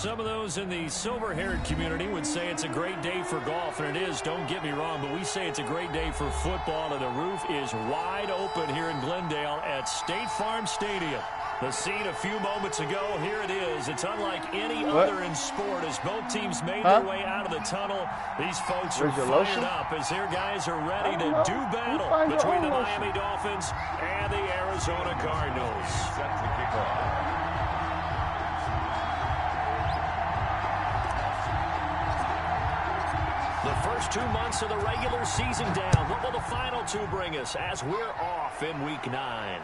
Some of those in the silver-haired community would say it's a great day for golf, and it is, don't get me wrong, but we say it's a great day for football, and the roof is wide open here in Glendale at State Farm Stadium. The scene a few moments ago, here it is. It's unlike any other in sport as both teams made their way out of the tunnel. These folks are fired up as their guys are ready to do battle between the Miami Dolphins and the Arizona Cardinals. Set to kick off. The first 2 months of the regular season down. What will the final two bring us as we're off in Week 9?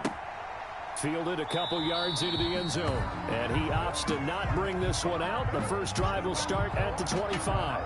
Fielded a couple yards into the end zone, and he opts to not bring this one out. The first drive will start at the 25.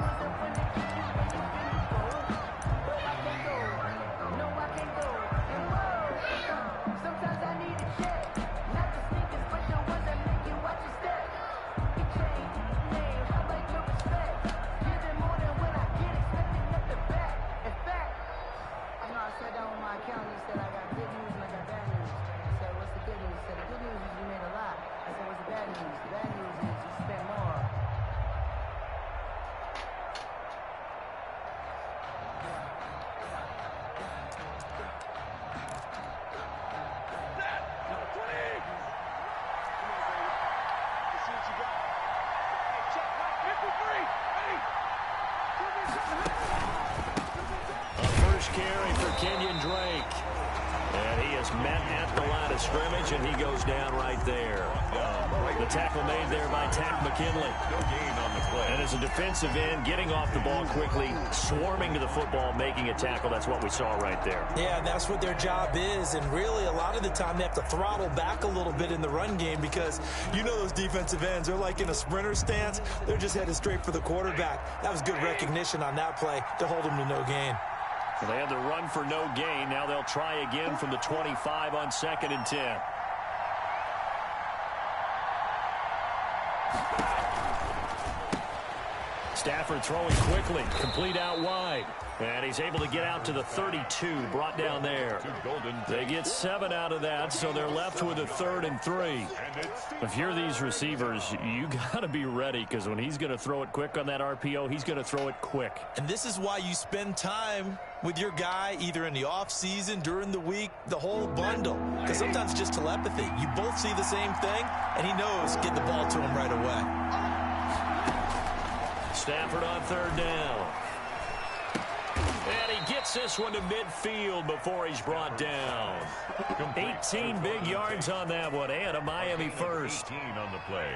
Scrimmage, and he goes down right there. The tackle made there by McKinley. No gain on the play. And as a defensive end, getting off the ball quickly, swarming to the football, making a tackle. That's what we saw right there. Yeah, that's what their job is. And really, a lot of the time, they have to throttle back a little bit in the run game because you know those defensive ends, they're like in a sprinter stance. They're just headed straight for the quarterback. That was good recognition on that play to hold him to no gain. Well, they had the run for no gain. Now they'll try again from the 25 on 2nd and 10. Stafford throwing quickly, complete out wide. And he's able to get out to the 32, brought down there. They get 7 out of that, so they're left with a 3rd and 3. If you're these receivers, you got to be ready because when he's going to throw it quick on that RPO, he's going to throw it quick. And this is why you spend time with your guy either in the offseason, during the week, the whole bundle. Because sometimes it's just telepathy. You both see the same thing, and he knows get the ball to him right away. Stafford on 3rd down. And he gets this one to midfield before he's brought down. 18 big yards on that one, and a Miami first. 18 on the play.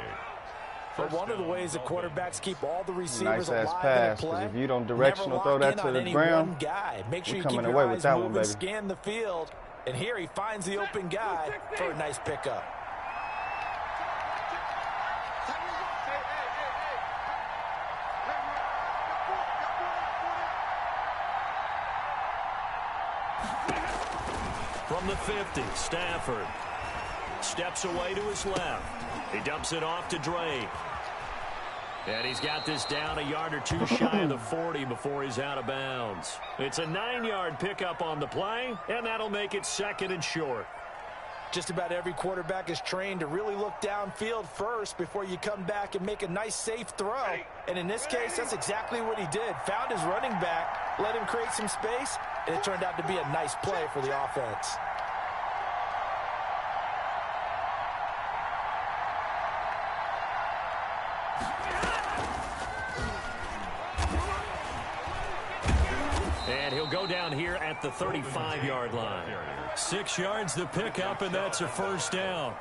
But one of the ways that quarterbacks keep all the receivers alive pass, in play, if you don't directional throw that to the ground, make sure you keep your eyes moving, scan the field. And here he finds the open guy for a nice pickup. From the 50, Stafford steps away to his left. He dumps it off to Drake. And he's got this down a yard or two shy of the 40 before he's out of bounds. It's a 9-yard pickup on the play, and that'll make it 2nd and short. Just about every quarterback is trained to really look downfield first before you come back and make a nice, safe throw. And in this case, that's exactly what he did. Found his running back, let him create some space, and it turned out to be a nice play for the offense. And he'll go down here at the 35-yard line. 6 yards to pick up, and that's a first down.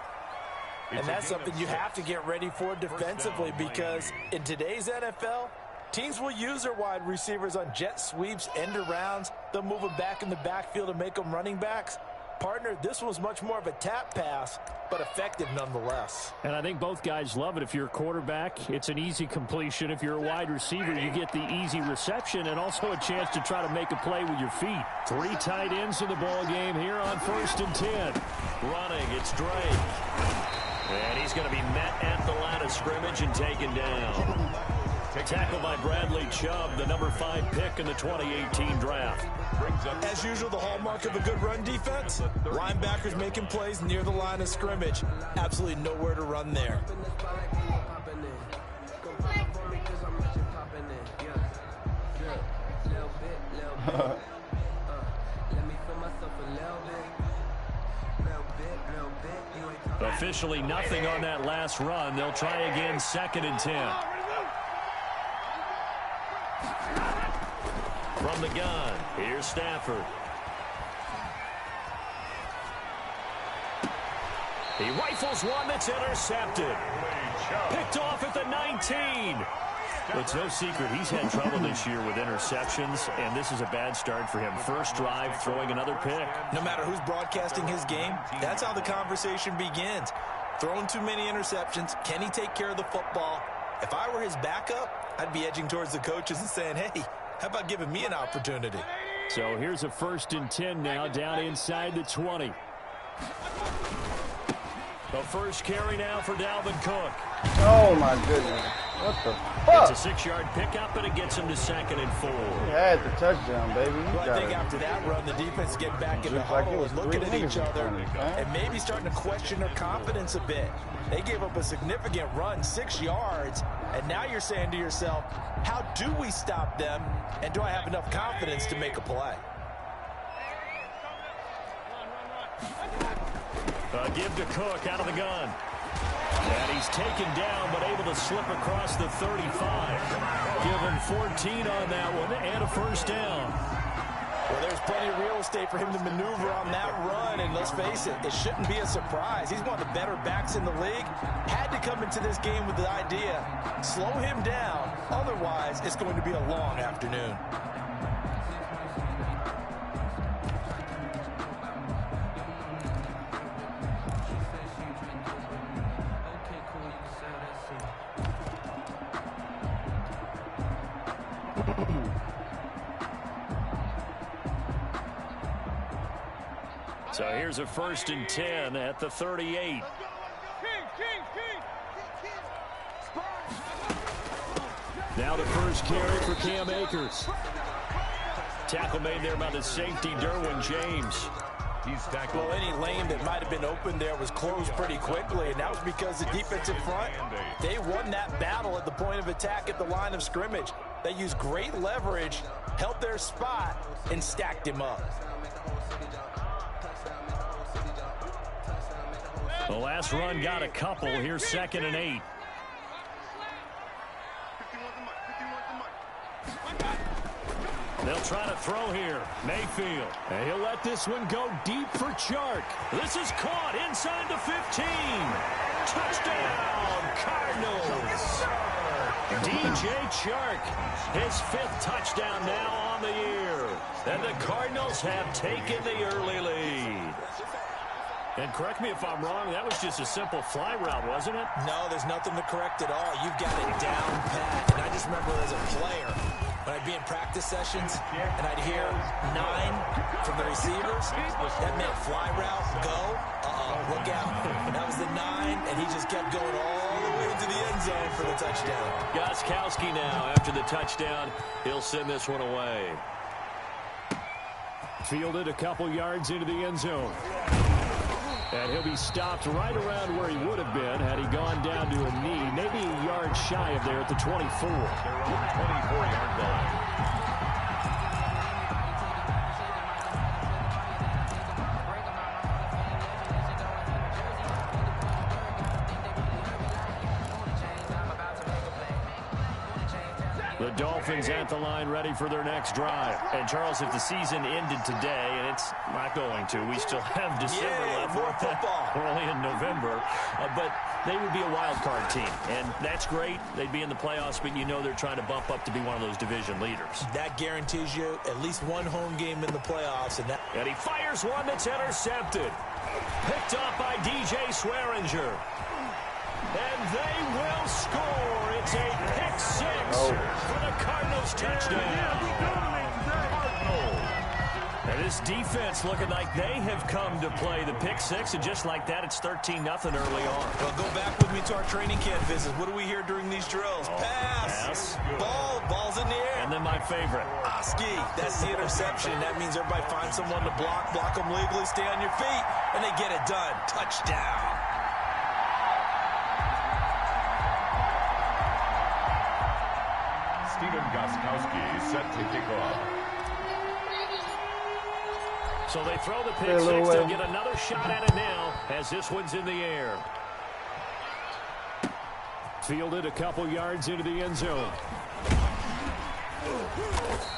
And that's something you have to get ready for defensively because in today's NFL, teams will use their wide receivers on jet sweeps, end arounds. They'll move them back in the backfield and make them running backs. Partner, this was much more of a tap pass, but effective nonetheless. And I think both guys love it. If you're a quarterback, it's an easy completion. If you're a wide receiver, you get the easy reception and also a chance to try to make a play with your feet. 3 tight ends in the ball game here on 1st and 10. Running, it's Drake. And he's going to be met at the line of scrimmage and taken down. Tackled by Bradley Chubb, the number 5 pick in the 2018 draft. As usual, the hallmark of a good run defense, linebackers making plays near the line of scrimmage. Absolutely nowhere to run there. Officially nothing on that last run. They'll try again, 2nd and 10. From the gun, here's Stafford. He rifles one that's intercepted. Picked off at the 19. It's no secret he's had trouble this year with interceptions, and this is a bad start for him. First drive, throwing another pick. No matter who's broadcasting his game, that's how the conversation begins. Throwing too many interceptions, can he take care of the football? If I were his backup, I'd be edging towards the coaches and saying, hey, how about giving me an opportunity? So here's a 1st and 10 now, down inside the 20. The first carry now for Dalvin Cook. Oh, my goodness. What the fuck? It's a 6-yard pickup, and it gets him to 2nd and 4. He had the touchdown, baby. Well, I think after that run, the defense get back in the huddle and looking at each other and maybe starting to question their confidence a bit. They gave up a significant run, 6 yards, and now you're saying to yourself, how do we stop them, and do I have enough confidence to make a play? Give to Cook out of the gun. And he's taken down, but able to slip across the 35. Give him 14 on that one, and a first down. Well, there's plenty of real estate for him to maneuver on that run, and let's face it, it shouldn't be a surprise. He's one of the better backs in the league. Had to come into this game with the idea, slow him down, otherwise it's going to be a long afternoon. So here's a 1st and 10 at the 38. Now the first carry for Cam Akers. Tackle made there by the safety, Derwin James. Well, any lane that might have been open there was closed pretty quickly, and that was because the defensive front, they won that battle at the point of attack at the line of scrimmage. They used great leverage, held their spot, and stacked him up. The last run got a couple. Here's 2nd and 8. They'll try to throw here. Mayfield. And he'll let this one go deep for Chark. This is caught inside the 15. Touchdown, Cardinals. DJ Chark, his 5th touchdown now on the year. And the Cardinals have taken the early lead. And correct me if I'm wrong, that was just a simple fly route, wasn't it? No, there's nothing to correct at all. You've got it down pat. And I just remember as a player, when I'd be in practice sessions and I'd hear 9 from the receivers, that meant fly route, go, look out. That was the 9, and he just kept going all the way into the end zone for the touchdown. Gostkowski now, after the touchdown, he'll send this one away. Fielded a couple yards into the end zone. And he'll be stopped right around where he would have been had he gone down to a knee, maybe a yard shy of there at the 24. They're on the 24-yard line. The Dolphins at the line ready for their next drive. And, Charles, if the season ended today, and it's not going to, we still have December left. More football. We're only in November. But they would be a wild card team. And that's great. They'd be in the playoffs, but you know they're trying to bump up to be one of those division leaders. That guarantees you at least one home game in the playoffs. And he fires one that's intercepted. Picked up by DJ Swearinger. And they will score. It's a pick 6 for the Cardinals touchdown. And this defense looking like they have come to play the pick 6, and just like that, it's 13-0 early on. Well, go back with me to our training camp visits. What do we hear during these drills? Pass. Ball's in the air. And then my favorite. Oski. That's the interception. That means everybody finds someone to block them legally, stay on your feet, and they get it done. Touchdown. Gostkowski set to kick off. So they throw the pick six. They'll get another shot at it now as this one's in the air. Fielded a couple yards into the end zone.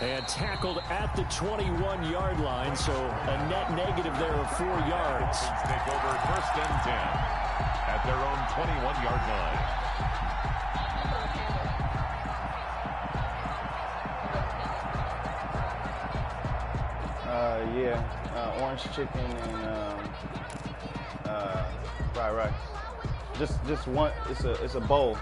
And tackled at the 21-yard line, so a net negative there of 4 yards. Take over 1st and 10 at their own 21-yard line. Orange chicken and fried rice. Just one. It's a bowl.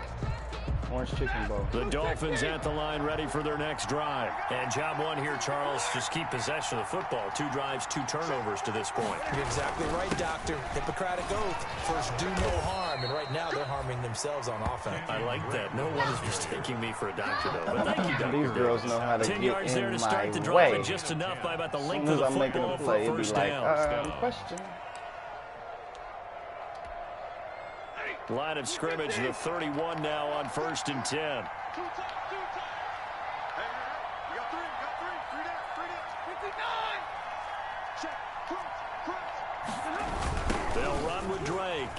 Orange chicken bowl. The Dolphins at the line ready for their next drive. And job one here, Charles, just keep possession of the football. 2 drives, 2 turnovers to this point. You're exactly right, Doctor. Hippocratic oath. First, do no harm. And right now, they're harming themselves on offense. I like that. No one is mistaking me for a doctor, though. But thank you, Dr. These girls know how to 10 get yards there in to start the my drive, way. and just enough by about the length As of soon the as I'm making football a play, for it'd be first like, down. question. Line of scrimmage, the 31 now on 1st and 10. They'll run with Drake.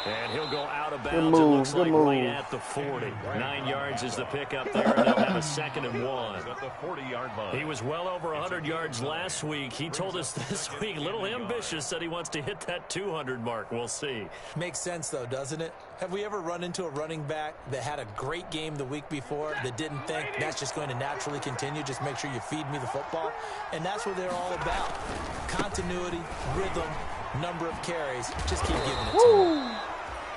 And he'll go out of bounds. It looks like right at the 40. 9 yards is the pickup there, and they'll have a 2nd and 1. At the 40-yard line. He was well over 100 yards last week. He told us this week, a little ambitious, said he wants to hit that 200 mark. We'll see. Makes sense, though, doesn't it? Have we ever run into a running back that had a great game the week before that didn't think that's just going to naturally continue? Just make sure you feed me the football. And that's what they're all about. Continuity, rhythm, number of carries. Just keep giving it to him.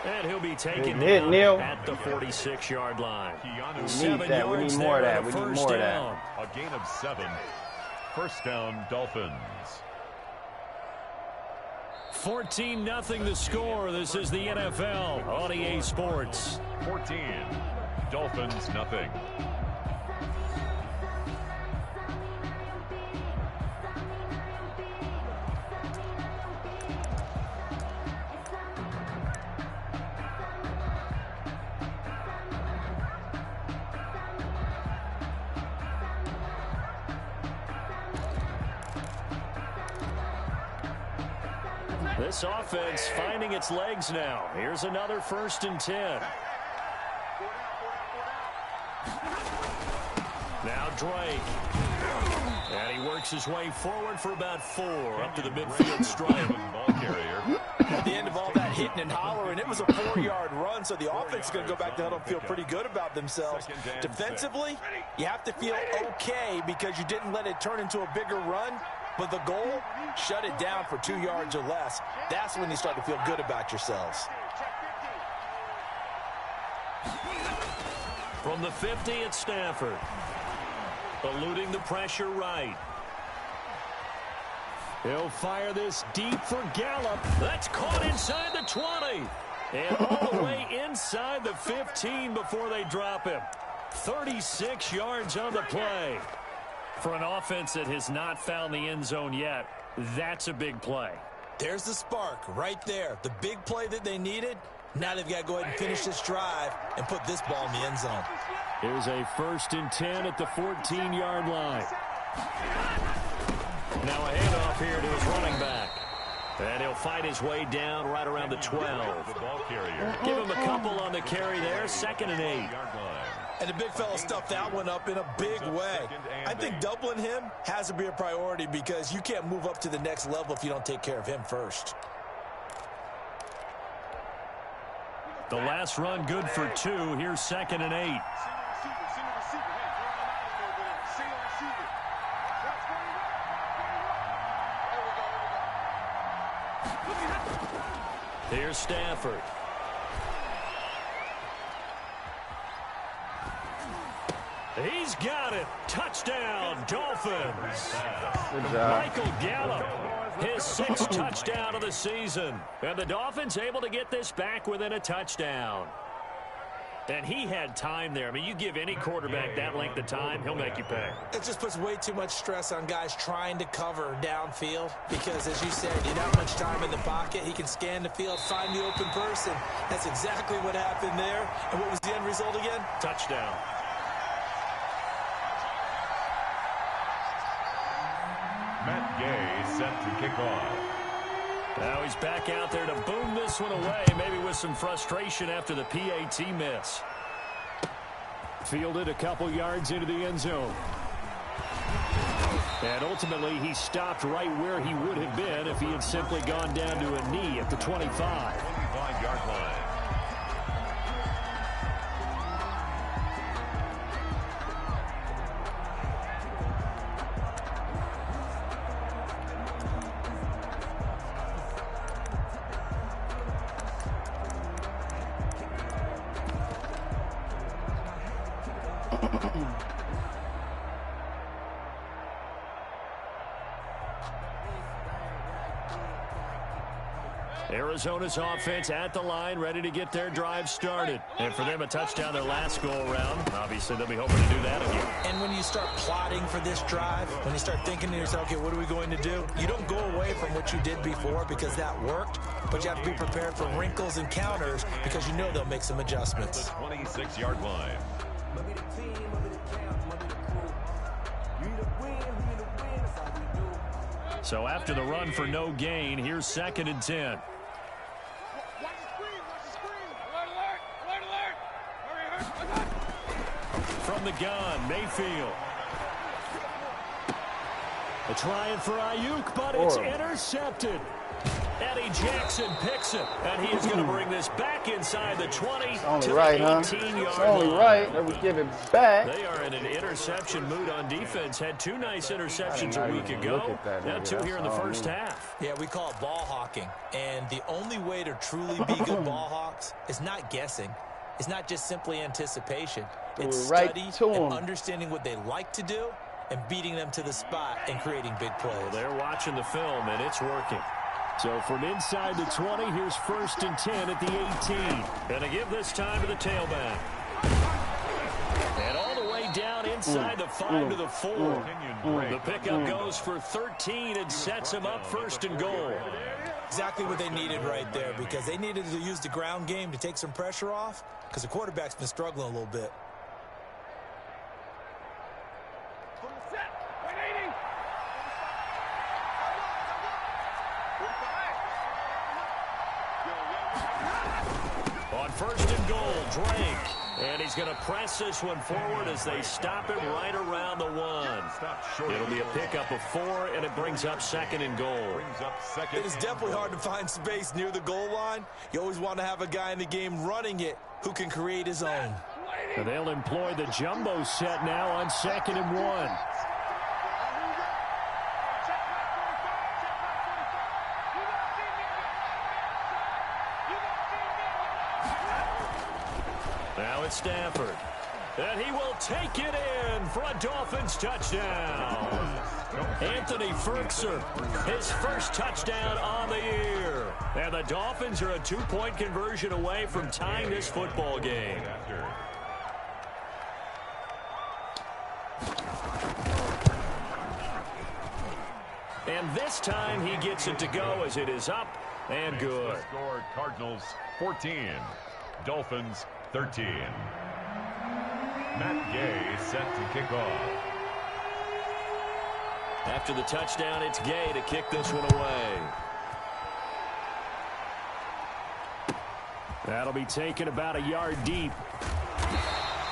And he'll be taken down at the 46-yard line. We need that. We need more of that. We need more of that. A gain of 7. 1st down, Dolphins. 14-0 the score. This is the NFL on EA Sports. 14. Dolphins, nothing. This offense finding its legs now. Here's another 1st and 10. Now Drake. And he works his way forward for about 4 up to the midfield stripe. Ball carrier. At the end of all that hitting and hollering, it was a 4-yard run, so the offense is going to go back to huddle and feel pretty good about themselves. Defensively, you have to feel okay because you didn't let it turn into a bigger run. But the goal, shut it down for 2 yards or less. That's when you start to feel good about yourselves. From the 50, it's Stafford. Eluding the pressure right. He'll fire this deep for Gallup. That's caught inside the 20. And all the way inside the 15 before they drop him. 36 yards on the play. For an offense that has not found the end zone yet, that's a big play. There's the spark right there. The big play that they needed. Now they've got to go ahead and finish this drive and put this ball in the end zone. Here's a 1st and 10 at the 14-yard line. Now a handoff here to his running back. And he'll fight his way down right around the 12. The ball carrier. Give him a couple on the carry there. 2nd and 8. And the big fella stuffed that one up in a big way. I think doubling him has to be a priority because you can't move up to the next level if you don't take care of him first. The last run good for 2. Here's 2nd and 8. Here's Stafford. He's got it. Touchdown, Dolphins. Good job. Michael Gallup, his 6th touchdown of the season. And the Dolphins able to get this back within a touchdown. And he had time there. I mean, you give any quarterback that length of time, he'll make you pay. It just puts way too much stress on guys trying to cover downfield because, as you said, you don't have much time in the pocket. He can scan the field, find the open person. That's exactly what happened there. And what was the end result again? Touchdown. Gay set to kick off. Now he's back out there to boom this one away, maybe with some frustration after the PAT miss. Fielded a couple yards into the end zone. And ultimately, he stopped right where he would have been if he had simply gone down to a knee at the 25. 25-yard line. Arizona's offense at the line, ready to get their drive started. And for them, a touchdown their last go-around. Obviously, they'll be hoping to do that again. And when you start plotting for this drive, when you start thinking to yourself, okay, what are we going to do? You don't go away from what you did before because that worked, but you have to be prepared for wrinkles and counters because you know they'll make some adjustments. The 26-yard line. So after the run for no gain, here's 2nd and 10. From the gun, Mayfield. They're trying for Ayuk, but it's intercepted. Eddie Jackson picks it, and he is going to bring this back inside the 20 Only to right, the 18-yard line. It's only right that we give it back. They are in an interception mood on defense. Had 2 nice interceptions a week ago. Now 2 here in the first half. Yeah, we call it ball hawking. And the only way to truly be good ball hawks is not guessing. It's not just simply anticipation. It's study and understanding what they like to do and beating them to the spot and creating big plays. Well, they're watching the film, and it's working. So from inside the 20, here's 1st and 10 at the 18. Gonna give this time to the tailback. And all the way down inside the 5 to the 4. The pickup goes for 13 and sets him up 1st and goal. Exactly what they needed right there because they needed to use the ground game to take some pressure off because the quarterback's been struggling a little bit. On 1st and goal, Drake. And he's going to press this one forward as they stop him right around the 1. It'll be a pickup of 4, and it brings up 2nd and goal. It is definitely hard to find space near the goal line. You always want to have a guy in the game running it who can create his own. And they'll employ the jumbo set now on 2nd and 1. Now it's Stafford. And he will take it in for a Dolphins touchdown. Anthony Ferguson, his first touchdown on the year. And the Dolphins are a 2-point conversion away from tying this football game. And this time he gets it to go as it is up and good. Score Cardinals 14, Dolphins 13. Matt Gay set to kick off. After the touchdown, it's Gay to kick this one away. That'll be taken about a yard deep.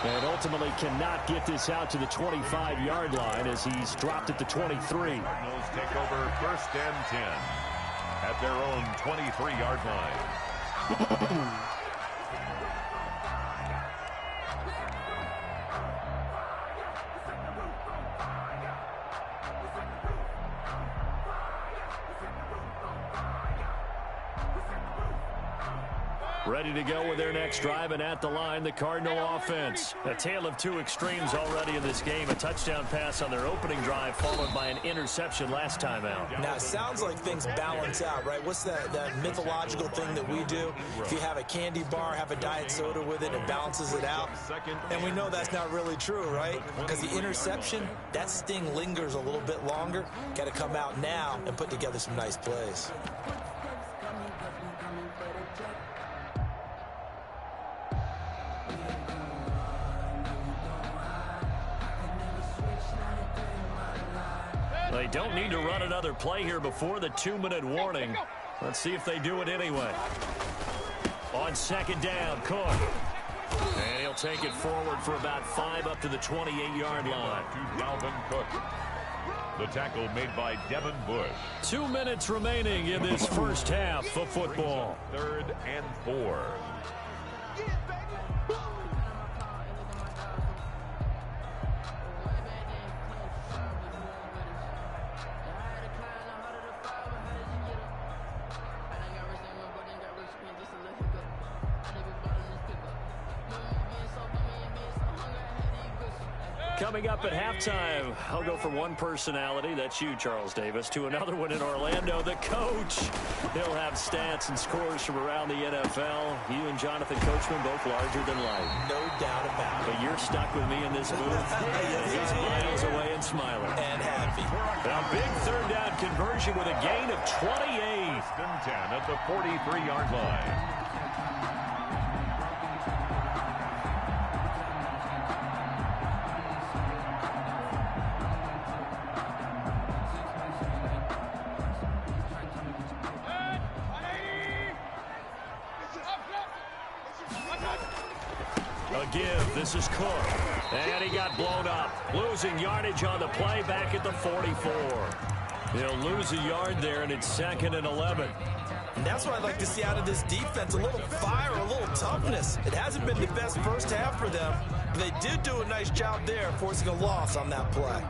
And ultimately cannot get this out to the 25-yard line as he's dropped at the 23. Cardinals take over 1st and 10 at their own 23-yard line. Ready to go with their next drive, and at the line, the Cardinal offense. A tale of 2 extremes already in this game. A touchdown pass on their opening drive, followed by an interception last time out. Now, it sounds like things balance out, right? What's that mythological thing that we do? If you have a candy bar, have a diet soda with it, it balances it out. And we know that's not really true, right? Because the interception, that sting lingers a little bit longer. Got to come out now and put together some nice plays. They don't need to run another play here before the 2-minute warning. Let's see if they do it anyway. On second down, Cook. And he'll take it forward for about 5 up to the 28-yard line. To Dalvin Cook. The tackle made by Devin Bush. 2 minutes remaining in this first half of football. 3rd and 4. Coming up at halftime, I'll go from one personality, that's you, Charles Davis, to another one in Orlando, the coach. He'll have stats and scores from around the NFL. You and Jonathan Coachman both larger than life. No doubt about it. But you're stuck with me in this booth. He's miles away and smiling. And happy. A big third down conversion with a gain of 28. 10 at the 43-yard line. Give. This is Cook. And he got blown up. Losing yardage on the play back at the 44. He'll lose a yard there, and it's 2nd and 11. And that's what I'd like to see out of this defense. A little fire, a little toughness. It hasn't been the best first half for them. But they did do a nice job there, forcing a loss on that play.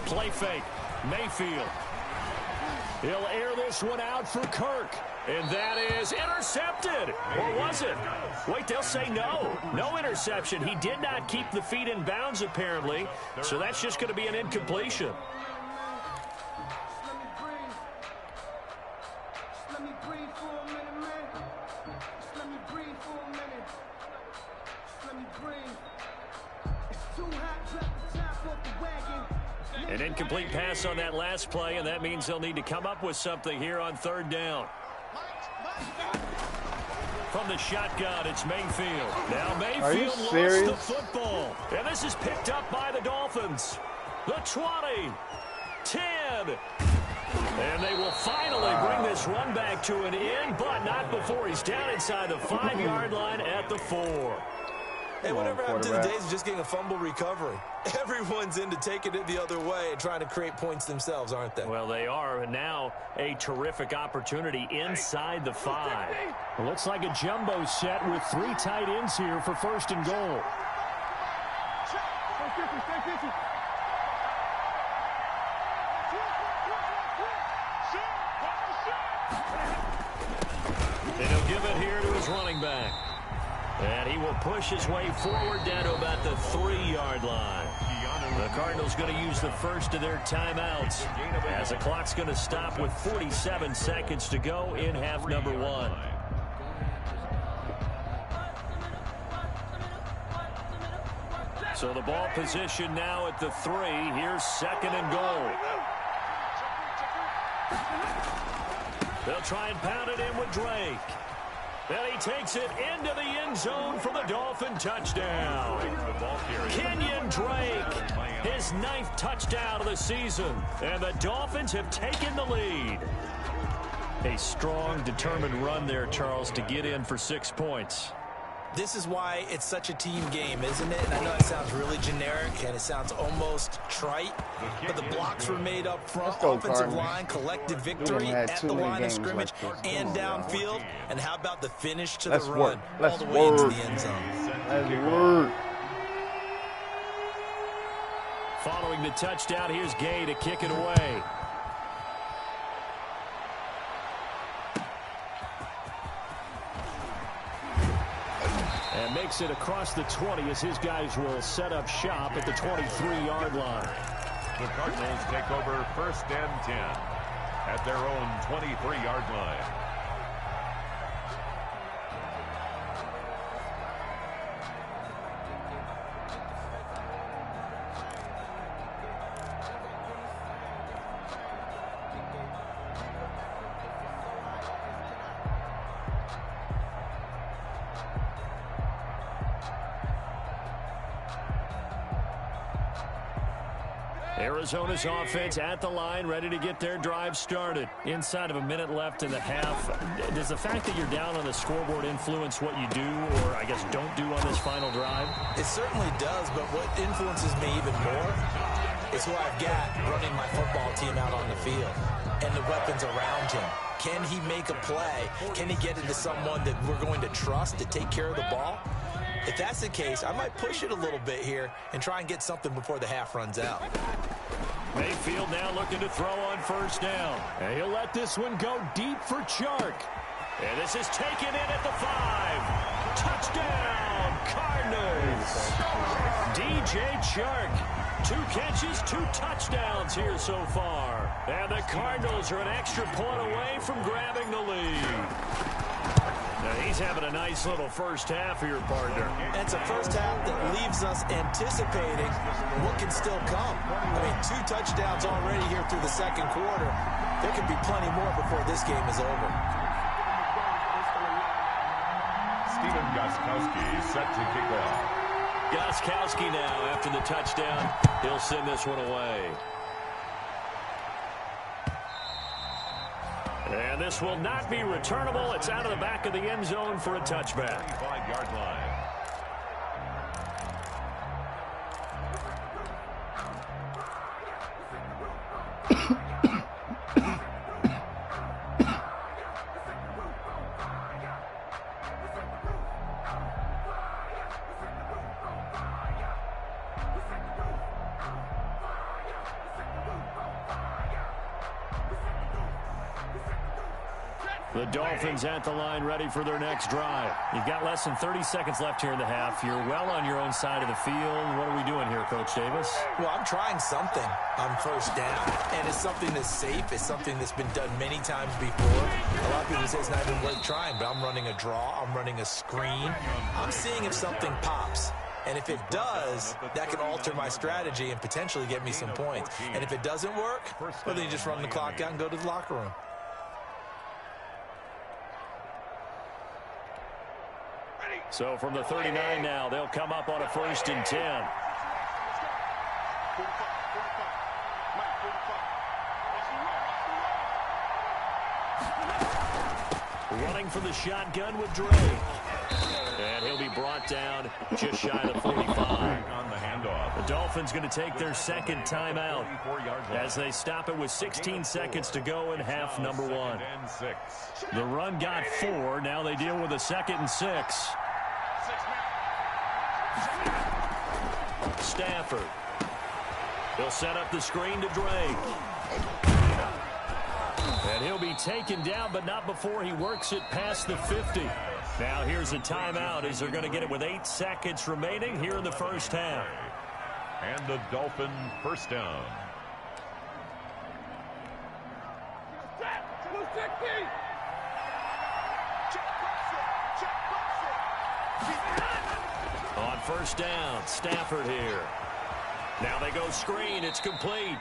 Play fake. Mayfield. He'll air this one out for Kirk. And that is intercepted. Or was it? Wait, they'll say no. No interception. He did not keep the feet in bounds, apparently. So that's just going to be an incompletion. An incomplete pass on that last play, and that means they'll need to come up with something here on 3rd down. From the shotgun, it's Mayfield. Now Mayfield lost the football. And this is picked up by the Dolphins. The 20, 10. And they will finally bring this run back to an end, but not before he's down inside the 5-yard line at the 4. Hey, whatever happened to the days of just getting a fumble recovery? Everyone's into taking it the other way and trying to create points themselves, aren't they? Well, they are. And now a terrific opportunity inside the 5. It looks like a jumbo set with 3 tight ends here for 1st and goal. And he'll give it here to his running back. And he will push his way forward down to about the 3-yard line. The Cardinals going to use the first of their timeouts as the clock's going to stop with 47 seconds to go in half number 1. So the ball position now at the 3. Here's 2nd and goal. They'll try and pound it in with Drake. And he takes it into the end zone for the Dolphin touchdown. Kenyon Drake, his 9th touchdown of the season. And the Dolphins have taken the lead. A strong, determined run there, Charles, to get in for 6 points. This is why it's such a team game, isn't it? And I know it sounds really generic and it sounds almost trite, but the blocks were made up front. Offensive line, collective victory at the line of scrimmage and downfield. And how about the finish to the run all the way into the end zone? Following the touchdown, here's Gay to kick it away. And makes it across the 20 as his guys will set up shop at the 23-yard line. The Cardinals take over 1st and 10 at their own 23-yard line. Arizona's offense at the line, ready to get their drive started. Inside of a minute left in the half. Does the fact that you're down on the scoreboard influence what you do, or I guess don't do on this final drive? It certainly does, but what influences me even more is who I've got running my football team out on the field and the weapons around him. Can he make a play? Can he get into someone that we're going to trust to take care of the ball? If that's the case, I might push it a little bit here and try and get something before the half runs out. Mayfield now looking to throw on first down. And he'll let this one go deep for Chark. And this is taken in at the 5. Touchdown, Cardinals. DJ Chark. 2 catches, 2 touchdowns here so far. And the Cardinals are an extra point away from grabbing the lead. Now he's having a nice little first half here, partner. And it's a first half that leaves us anticipating what can still come. I mean, 2 touchdowns already here through the second quarter. There could be plenty more before this game is over. Steven Gostkowski set to kick off. Gostkowski now, after the touchdown, he'll send this one away. And this will not be returnable. It's out of the back of the end zone for a touchback. 25-yard line. The Dolphins at the line ready for their next drive. You've got less than 30 seconds left here in the half. You're well on your own side of the field. What are we doing here, Coach Davis? Well, I'm trying something on first down, and it's something that's safe. It's something that's been done many times before. A lot of people say it's not even worth trying, but I'm running a draw. I'm running a screen. I'm seeing if something pops. And if it does, that can alter my strategy and potentially get me some points. And if it doesn't work, well, then you just run the clock out and go to the locker room. So from the 39 now, they'll come up on a 1st and 10. Running for the shotgun with Drake. And he'll be brought down just shy of the 45. On the handoff. The Dolphins going to take their second timeout as they stop it with 16 seconds to go in half number 1. The run got 4. Now they deal with a 2nd and 6. Stafford. He'll set up the screen to Drake. And he'll be taken down, but not before he works it past the 50. Now here's a timeout as they're going to get it with 8 seconds remaining here in the first half. And the Dolphin first down. On first down, Stafford here. Now they go screen. It's complete.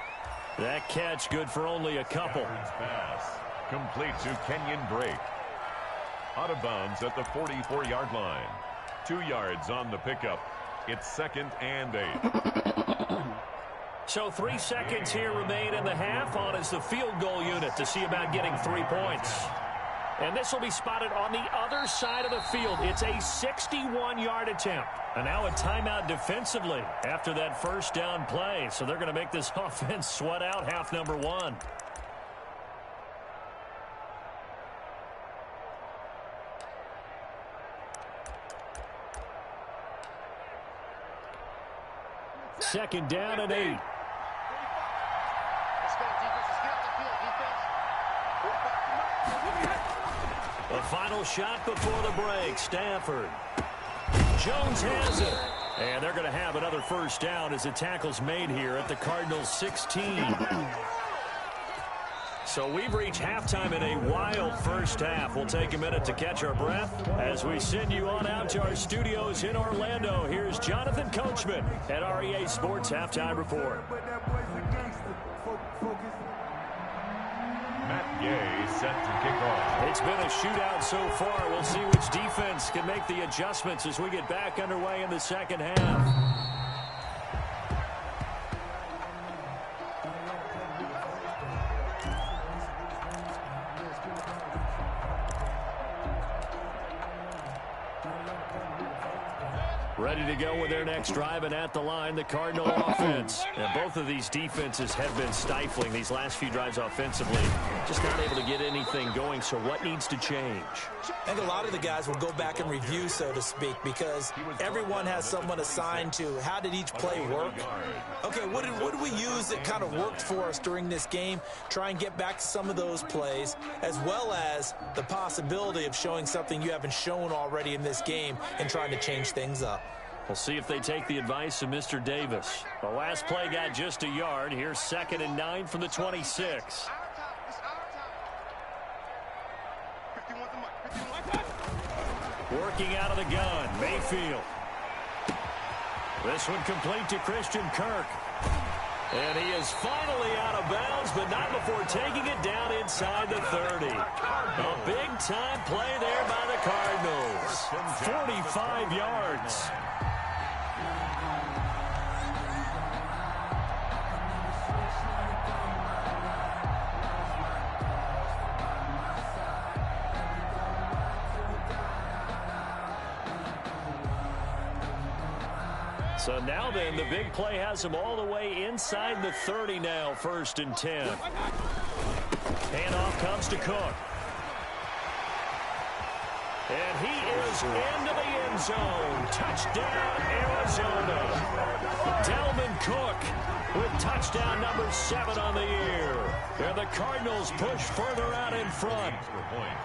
That catch good for only a couple. Pass complete to Kenyon Drake. Out of bounds at the 44-yard line. 2 yards on the pickup. It's 2nd and 8. So 3 seconds here remain in the half. On is the field goal unit to see about getting 3 points. And this will be spotted on the other side of the field. It's a 61-yard attempt. And now a timeout defensively after that first down play. So they're going to make this offense sweat out half number 1. Second down and 8. The final shot before the break. Stafford. Jones has it. And they're going to have another first down as the tackle's made here at the Cardinals 16. So we've reached halftime in a wild first half. We'll take a minute to catch our breath as we send you on out to our studios in Orlando. Here's Jonathan Coachman at REA Sports Halftime Report. Matt Gay set to kick off. It's been a shootout so far. We'll see which defense can make the adjustments as we get back underway in the second half. Ready to go with their next drive, and at the line, the Cardinal offense. And both of these defenses have been stifling these last few drives offensively. Just not able to get anything going, so what needs to change? I think a lot of the guys will go back and review, so to speak, because everyone has someone assigned to how did each play work. Okay, what did we use that kind of worked for us during this game? Try and get back to some of those plays, as well as the possibility of showing something you haven't shown already in this game and trying to change things up. We'll see if they take the advice of Mr. Davis. The last play got just a yard. Here's 2nd and 9 from the 26. Working out of the gun, Mayfield. This one complete to Christian Kirk. And he is finally out of bounds, but not before taking it down inside the 30. A big-time play there by the Cardinals. 45 yards. So now then, the big play has him all the way inside the 30 now, 1st and 10. Handoff comes to Cook. And he is into the end zone. Touchdown, Arizona. Dalvin Cook with touchdown number 7 on the year. And the Cardinals push further out in front.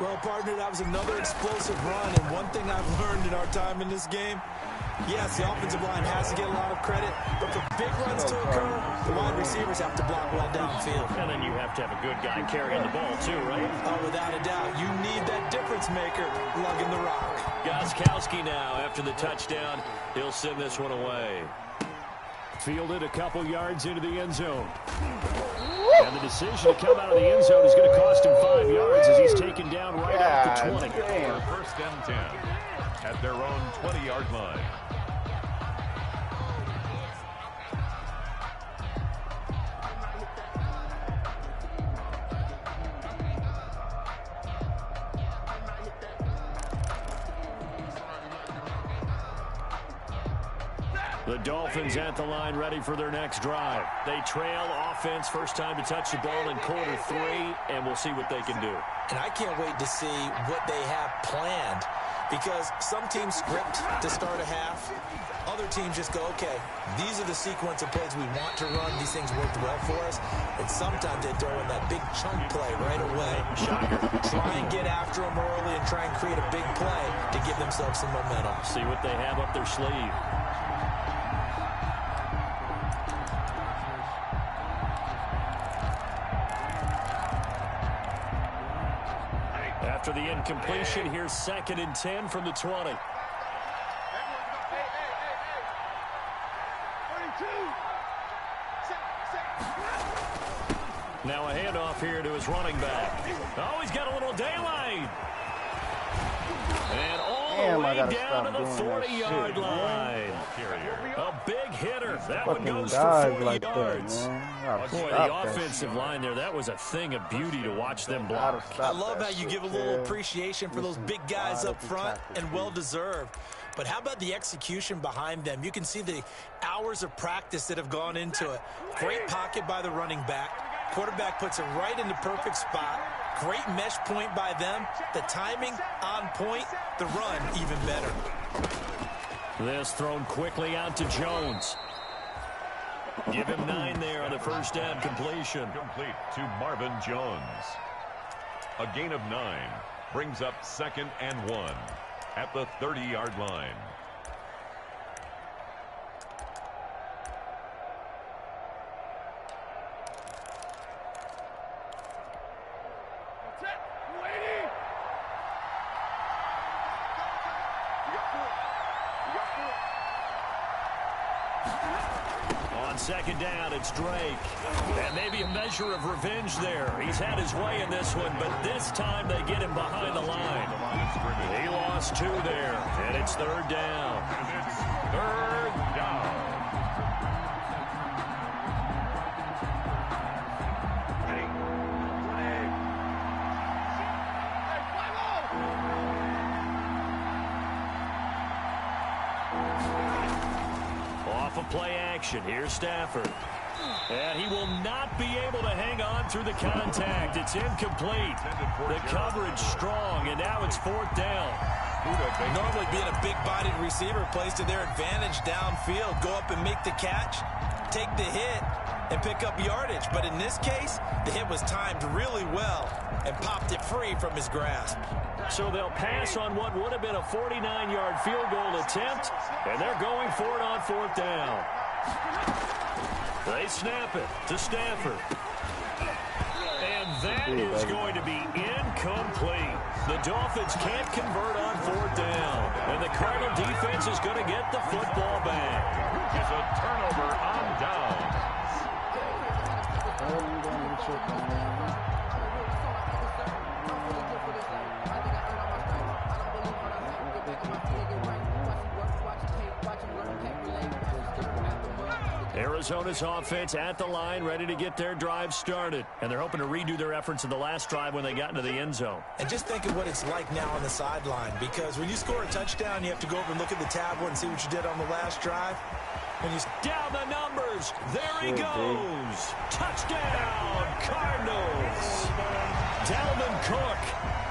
Well, partner, that was another explosive run. And one thing I've learned in our time in this game, yes, the offensive line has to get a lot of credit, but for big runs to occur, the wide receivers have to block well downfield. And then you have to have a good guy carrying the ball too, right? Oh, without a doubt. You need that difference maker lugging the rock. Gostkowski now after the touchdown. He'll send this one away. Fielded a couple yards into the end zone. And the decision to come out of the end zone is going to cost him 5 yards as he's taken down right off the 20. First and 10 at their own 20-yard line. The Dolphins at the line, ready for their next drive. They trail offense, first time to touch the ball in quarter 3, and we'll see what they can do. And I can't wait to see what they have planned, because some teams script to start a half. Other teams just go, okay, these are the sequence of plays we want to run. These things worked well for us. And sometimes they throw in that big chunk play right away. Shocker. Try and get after them early and try and create a big play to give themselves some momentum. See what they have up their sleeve. After the incompletion, here's 2nd and 10 from the 20. Now a handoff here to his running back. Oh, he's got a little daylight. And all the way down to the 40-yard line. A big hitter. That one goes for 40 yards. Boy, the offensive line there, that was a thing of beauty to watch them block. I love how you give a little appreciation for those big guys up front, and well-deserved. But how about the execution behind them? You can see the hours of practice that have gone into it. Great pocket by the running back. Quarterback puts it right in the perfect spot. Great mesh point by them. The timing on point. The run even better. This thrown quickly out to Jones. Give him 9 there on the first down completion. Complete to Marvin Jones. A gain of 9 brings up 2nd and 1 at the 30-yard line. On 2nd down, it's Drake. And maybe a measure of revenge there. He's had his way in this one, but this time they get him behind the line. He lost 2 there, and it's 3rd down. Third down. play action. Here's Stafford. And he will not be able to hang on through the contact. It's incomplete. The coverage strong, and now it's 4th down. Normally being a big-bodied receiver plays to their advantage downfield. Go up and make the catch, take the hit, and pick up yardage. But in this case, the hit was timed really well and popped it free from his grasp. So they'll pass on what would have been a 49-yard field goal attempt, and they're going for it on 4th down. They snap it to Stafford. And that is going to be incomplete. The Dolphins can't convert on 4th down. And the Cardinal defense is going to get the football back. It's a turnover on downs. Arizona's offense at the line, ready to get their drive started. And they're hoping to redo their efforts in the last drive when they got into the end zone. And just think of what it's like now on the sideline, because when you score a touchdown, you have to go over and look at the tablet and see what you did on the last drive. When you down the numbers, there he goes. Touchdown, Cardinals. Dalvin Cook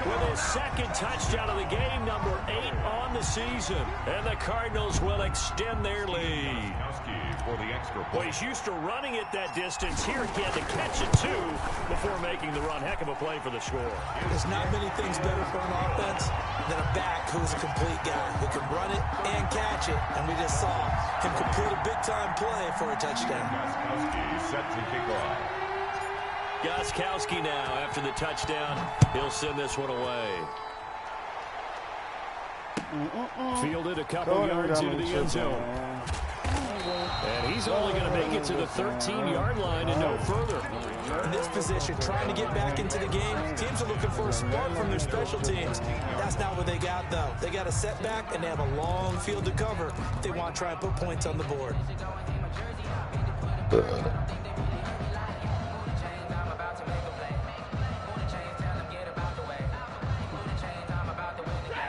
with his second touchdown of the game, number 8 on the season. And the Cardinals will extend their lead. For the extra point. Well, he's used to running it that distance. Here he had to catch it, too, before making the run. Heck of a play for the score. There's not many things better for an offense than a back who's a complete guy who can run it and catch it. And we just saw him complete a big-time play for a touchdown. Gostkowski set to kick off. Gostkowski now, after the touchdown, he'll send this one away. Fielded a couple yards into the end zone. And he's only going to make it to the 13-yard line and no further. In this position, trying to get back into the game, teams are looking for a spark from their special teams. That's not what they got, though. They got a setback, and they have a long field to cover if they want to try and put points on the board.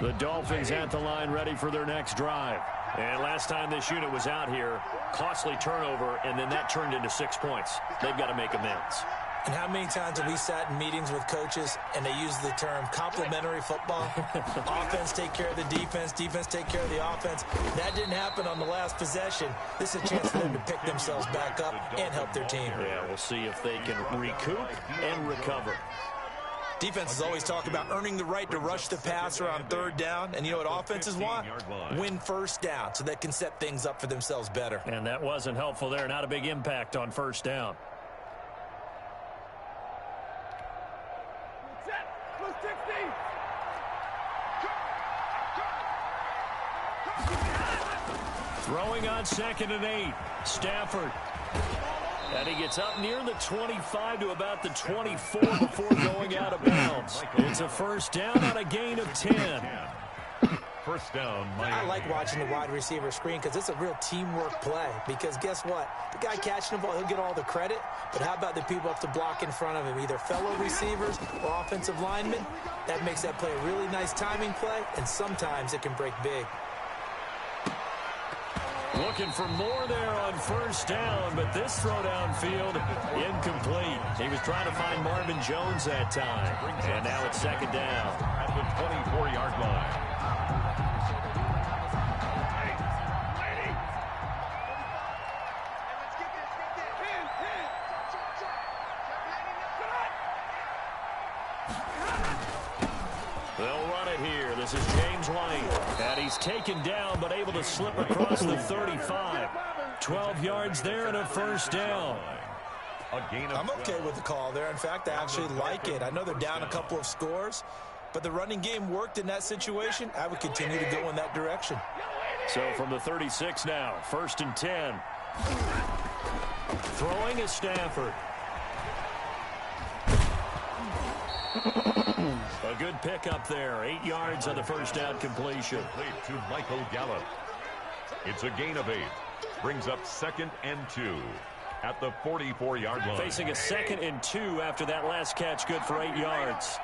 The Dolphins at the line, ready for their next drive. And last time this unit was out here, costly turnover, and then that turned into 6 points. They've got to make amends. And how many times have we sat in meetings with coaches and they use the term complementary football? Offense take care of the defense, defense take care of the offense. That didn't happen on the last possession. This is a chance for them to pick themselves back up and help their team. Yeah, we'll see if they can recoup and recover. Defenses always talk about earning the right to rush the passer on 3rd down. And you know what offenses want? Win 1st down so they can set things up for themselves better. And that wasn't helpful there. Not a big impact on 1st down. Throwing on 2nd and 8. Stafford. And he gets up near the 25 to about the 24 before going out of bounds. It's a 1st down on a gain of 10. 1st down. I like watching the wide receiver screen because it's a real teamwork play. Because guess what? The guy catching the ball, he'll get all the credit. But how about the people up to block in front of him? Either fellow receivers or offensive linemen. That makes that play a really nice timing play. And sometimes it can break big. Looking for more there on 1st down, but this throw downfield, incomplete. He was trying to find Marvin Jones that time. And now it's 2nd down. At the 24-yard line. They'll run it here. This is James White. And he's taken down, but able to slip across the 35. 12 yards there and a 1st down. I'm okay with the call there. In fact, I actually like it. I know they're down a couple of scores, but the running game worked in that situation. I would continue to go in that direction. So from the 36 now, 1st and 10. Throwing is Stafford. A good pickup there. 8 yards on the 1st down completion. Complete to Michael Gallup. It's a gain of 8. Brings up 2nd and 2 at the 44-yard line. Facing a 2nd and 2 after that last catch, good for 8 yards.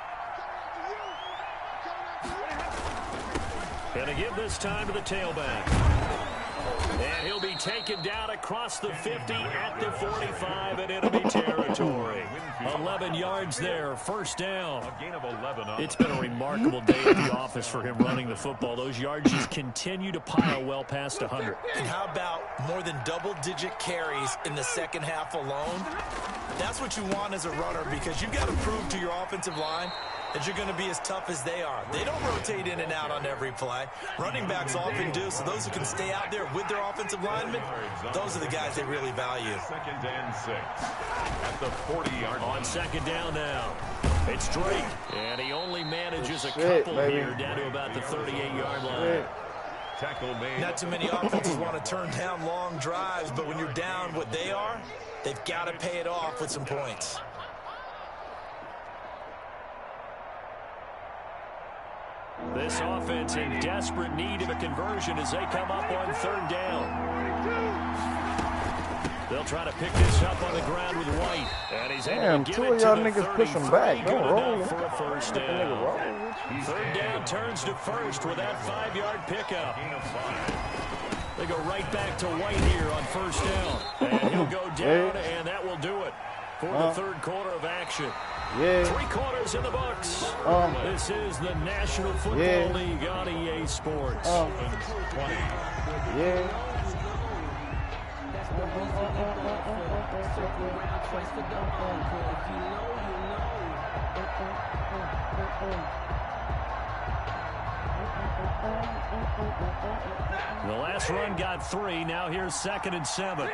And a give this time to the tailback. And he'll be taken down across the 50 at the 45, and it'll be territory. 11 yards there, first down. A gain of 11. It's been a remarkable day at the office for him running the football. Those yards just continue to pile well past 100. And how about more than double-digit carries in the second half alone? That's what you want as a runner, because you've got to prove to your offensive line that you're going to be as tough as they are. They don't rotate in and out on every play. Running backs often do, so those who can stay out there with their offensive linemen, those are the guys they really value. 2nd and 6 at the 40-yard line. On second down now, it's Drake, and he only manages a couple here down to about the 38-yard line. Tackle made. Not too many offenses want to turn down long drives, but when you're down what they are, they've got to pay it off with some points. This offense in desperate need of a conversion as they come up on third down. They'll try to pick this up on the ground with White. And he's able to give it to the 33. Good enough for a first down. Third down turns to first with that 5-yard pickup. They go right back to White here on first down. And he'll go down, and that will do it for the third quarter of action. 3 quarters in the books. This is the National Football League on EA Sports. 20. The last run got 3. Now here's 2nd and 7.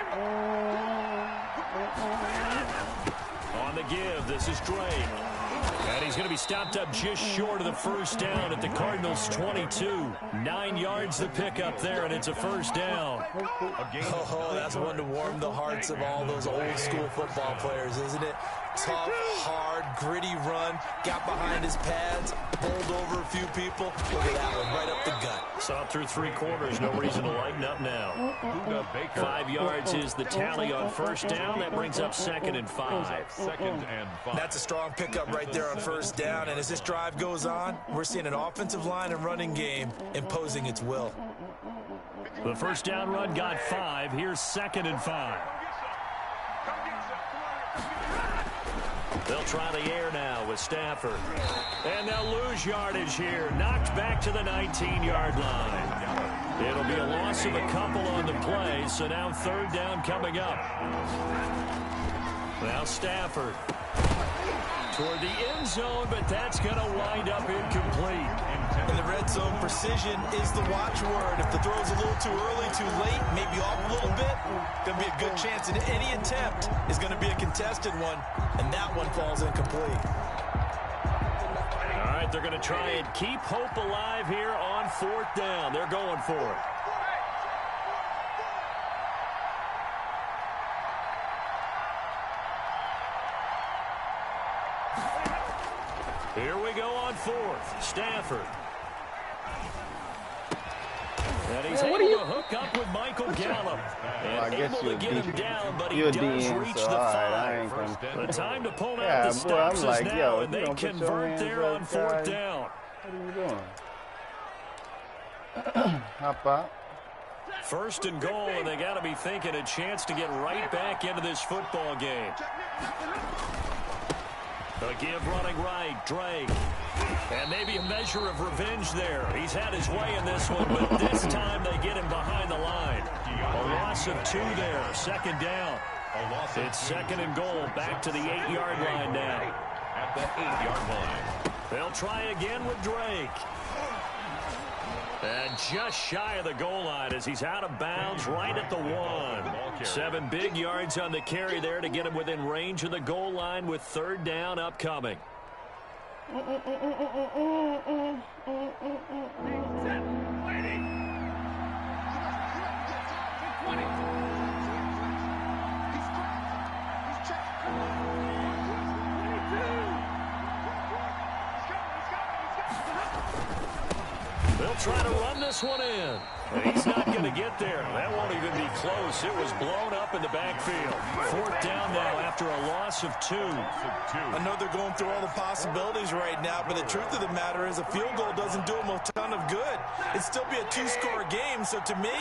On the give, this is Drake. And he's going to be stopped up just short of the first down at the Cardinals' 22. 9 yards to pick up there, and it's a first down. Oh, that's one to warm the hearts of all those old-school football players, isn't it? Tough, hard, gritty run. Got behind his pads, bowled over a few people. Look at that one, right up the gut. Saw through 3 quarters. No reason to lighten up now. 5 yards is the tally on first down. That brings up 2nd and 5. 2nd and 5. That's a strong pickup right there on first down. And as this drive goes on, we're seeing an offensive line and running game imposing its will. The first down run got 5. Here's 2nd and 5. They'll try the air now with Stafford. And they'll lose yardage here. Knocked back to the 19-yard line. It'll be a loss of a couple on the play, so now third down coming up. Now Stafford toward the end zone, but that's going to wind up incomplete. In the red zone, precision is the watchword. If the throw's a little too early, too late, maybe off a little bit, going to be a good chance. And any attempt is going to be a contested one, and that one falls incomplete. All right, they're going to try and keep hope alive here on fourth down. They're going for it. Here we go on fourth. Stafford. And he's able to hook up with Michael Gallup. And able to get him down, but he does reach the 5. The time to pull out the stops is now, and they convert there on fourth down. What are you doing? Hop out. First and goal, and they got to be thinking a chance to get right back into this football game. A give running right, Drake. And maybe a measure of revenge there. He's had his way in this one, but this time they get him behind the line. A loss of 2 there, second down. It's second and goal, back to the 8-yard line now. At the 8-yard line. They'll try again with Drake. And just shy of the goal line as he's out of bounds right at the 1. 7 big yards on the carry there to get him within range of the goal line with third down upcoming. They'll try to run this one in. And he's not going to get there. That won't even be close. It was blown up in the backfield. Fourth down now after a loss of 2. I know they're going through all the possibilities right now, but the truth of the matter is a field goal doesn't do them a ton of good. It'd still be a 2-score game, so to me,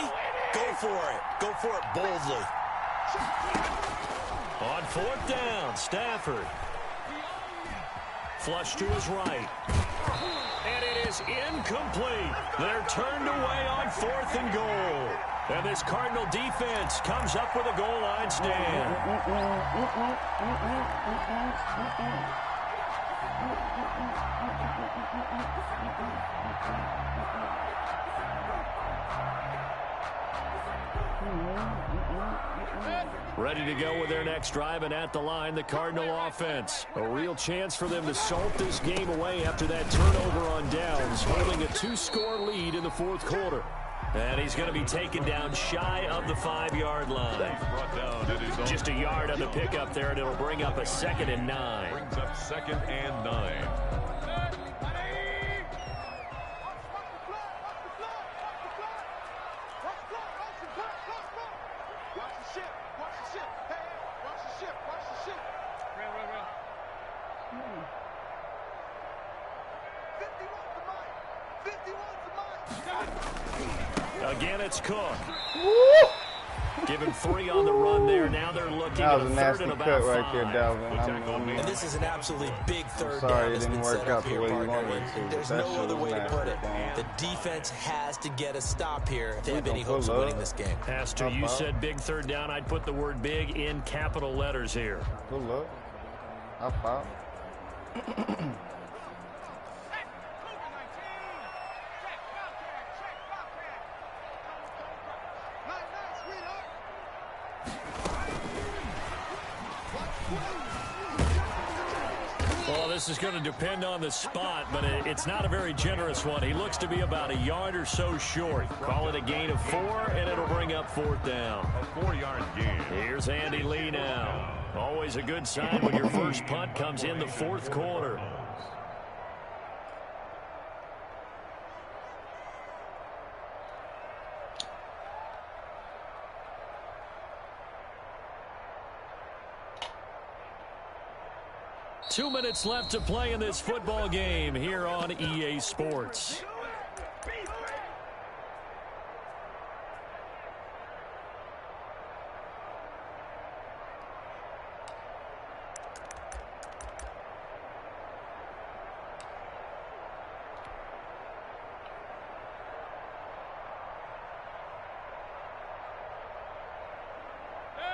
Go for it. Go for it boldly. On 4th down, Stafford. Flush to his right. And it is incomplete. They're turned away on 4th and goal. And this Cardinal defense comes up with a goal line stand. Ready to go with their next drive, and at the line, the Cardinal offense. A real chance for them to salt this game away after that turnover on downs, holding a 2-score lead in the 4th quarter. And he's going to be taken down shy of the 5-yard line. Just a yard on the pickup there, and it'll bring up a 2nd and 9. Brings up 2nd and 9. Again, it's Cook. Give him 3 on the run there. Now they're looking at a 3rd and about 5. Right there, Dalvin. And this is an absolutely big 3rd sorry down. it didn't work out the way you wanted it to. There's no other way to put it. The defense has to get a stop here if they have any hopes of winning this game. Pastor, you said big 3rd down. I'd put the word big in capital letters here. Good luck. Up out. Well, this is going to depend on the spot, but it's not a very generous one. He looks to be about a yard or so short. Call it a gain of 4, and it'll bring up 4th down. A 4-yard gain. Here's Andy Lee now. Always a good sign when your first punt comes in the 4th quarter. Two minutes left to play in this football game here on EA Sports.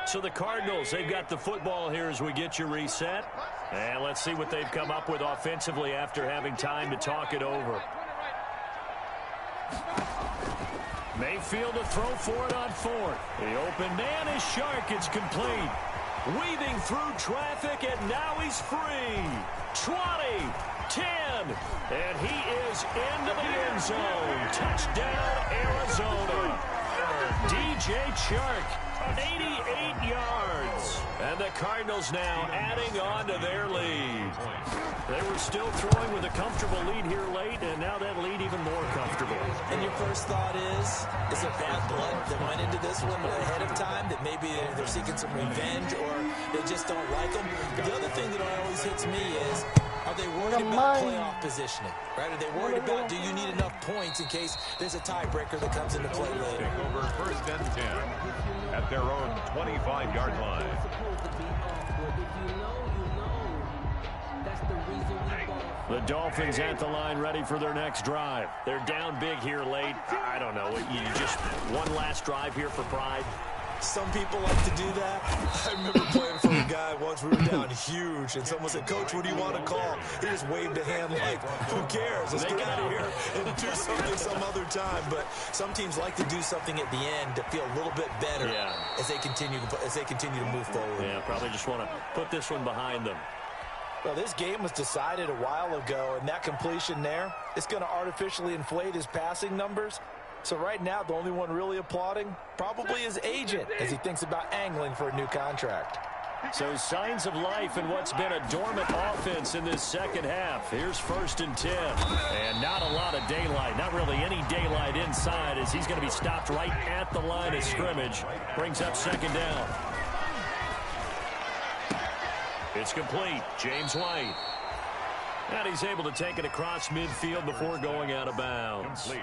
So the Cardinals, they've got the football here as we get you reset. And let's see what they've come up with offensively after having time to talk it over. Mayfield to throw for it on 4th. The open man is Shark. It's complete. Weaving through traffic, and now he's free. 20, 10, and he is into the end zone. Touchdown, Arizona. DJ Chark. 88 yards. And the Cardinals now adding on to their lead. They were still throwing with a comfortable lead here late, and now that lead even more comfortable. And your first thought is there bad blood that went into this one ahead of time, that maybe they're seeking some revenge or they just don't like them? But the other thing that always hits me is, are they worried about playoff positioning? Right? Are they worried about, do you need enough points in case there's a tiebreaker that comes into play later? Take over 1st and 10 at their own 25-yard line. The Dolphins at the line ready for their next drive. They're down big here late. I don't know. You just one last drive here for pride. Some people like to do that. I remember playing for a guy once. We were down huge, and someone said, "Coach, what do you want to call?" He just waved a hand like, "Who cares? Let's get out of here and do something some other time." But some teams like to do something at the end to feel a little bit better as they continue to move forward. Yeah, probably just want to put this one behind them. Well, this game was decided a while ago, and that completion there, it's going to artificially inflate his passing numbers. So right now, the only one really applauding probably his agent as he thinks about angling for a new contract. So signs of life in what's been a dormant offense in this second half. Here's 1st and 10. And not a lot of daylight, not really any daylight inside, as he's going to be stopped right at the line of scrimmage. Brings up 2nd down. It's complete. James White. And he's able to take it across midfield before going out of bounds.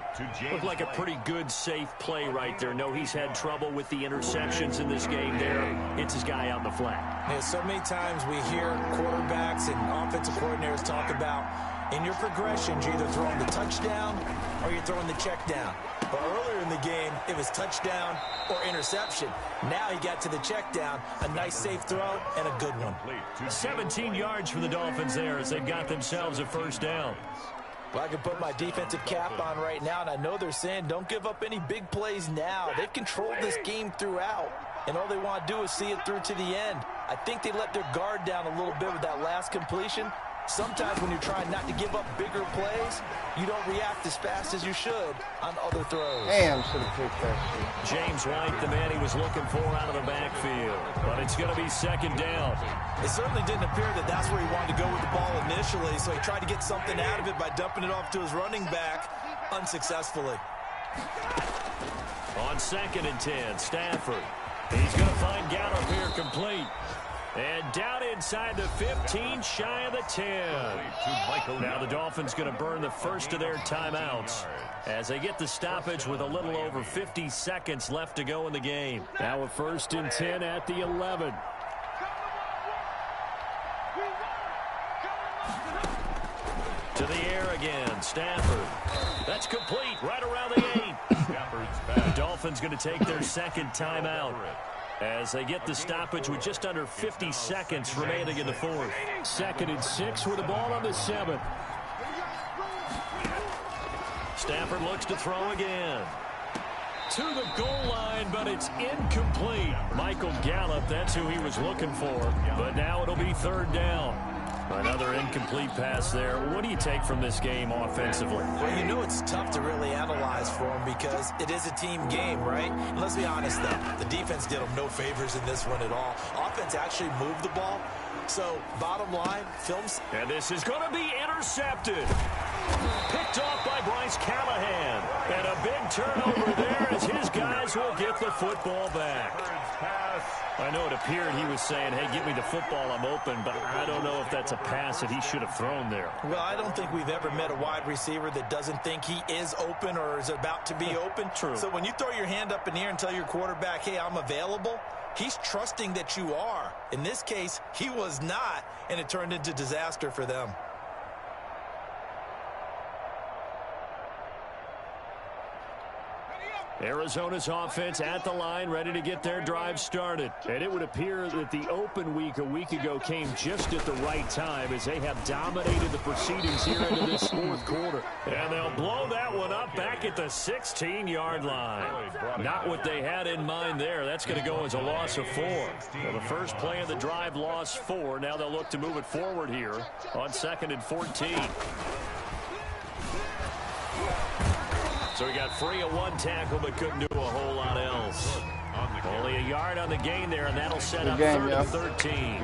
Looked like a pretty good, safe play right there. No, he's had trouble with the interceptions in this game there. It's his guy out in the flat. Yeah, so many times we hear quarterbacks and offensive coordinators talk about in your progressions, you're either throwing the touchdown or you're throwing the check down. But earlier in the game, it was touchdown or interception. Now he got to the check down, a nice safe throw, and a good one. 17 yards for the Dolphins there as they got themselves a first down. Well, I can put my defensive cap on right now, and I know they're saying don't give up any big plays now. They've controlled this game throughout, and all they want to do is see it through to the end. I think they let their guard down a little bit with that last completion. Sometimes when you're trying not to give up bigger plays, you don't react as fast as you should on other throws. Damn, should have picked that shit. James White, the man he was looking for out of the backfield. But it's going to be second down. It certainly didn't appear that that's where he wanted to go with the ball initially, so he tried to get something out of it by dumping it off to his running back unsuccessfully. On 2nd and 10, Stafford. He's going to find Gallup here complete. And down inside the 15, shy of the 10. Now the Dolphins going to burn the first of their timeouts as they get the stoppage with a little over 50 seconds left to go in the game. Now a 1st and 10 at the 11. To the air again, Stafford. That's complete right around the 8. The Dolphins going to take their second timeout as they get the stoppage with just under 50 seconds remaining in the 4th. 2nd and 6 with the ball on the 7th. Stafford looks to throw again. To the goal line, but it's incomplete. Michael Gallup, that's who he was looking for. But now it'll be 3rd down. Another incomplete pass there. What do you take from this game offensively? Well, you know it's tough to really analyze for them because it is a team game, right? And let's be honest, though. The defense did them no favors in this one at all. Offense actually moved the ball. So, bottom line, films. And this is going to be intercepted. Picked off by Bryce Callahan. And a big turnover there as his guys will get the football back. I know it appeared he was saying, hey, give me the football, I'm open, but I don't know if that's a pass that he should have thrown there. Well, I don't think we've ever met a wide receiver that doesn't think he is open or is about to be open. True. So when you throw your hand up in the air and tell your quarterback, hey, I'm available, he's trusting that you are. In this case, he was not, and it turned into disaster for them. Arizona's offense at the line, ready to get their drive started. And it would appear that the open week a week ago came just at the right time as they have dominated the proceedings here into this 4th quarter. And they'll blow that one up back at the 16-yard line. Not what they had in mind there. That's going to go as a loss of 4. Well, the first play of the drive lost 4. Now they'll look to move it forward here on 2nd and 14. So he got free of 1 tackle, but couldn't do a whole lot else. Only a yard on the gain there, and that'll set up 3rd and 13.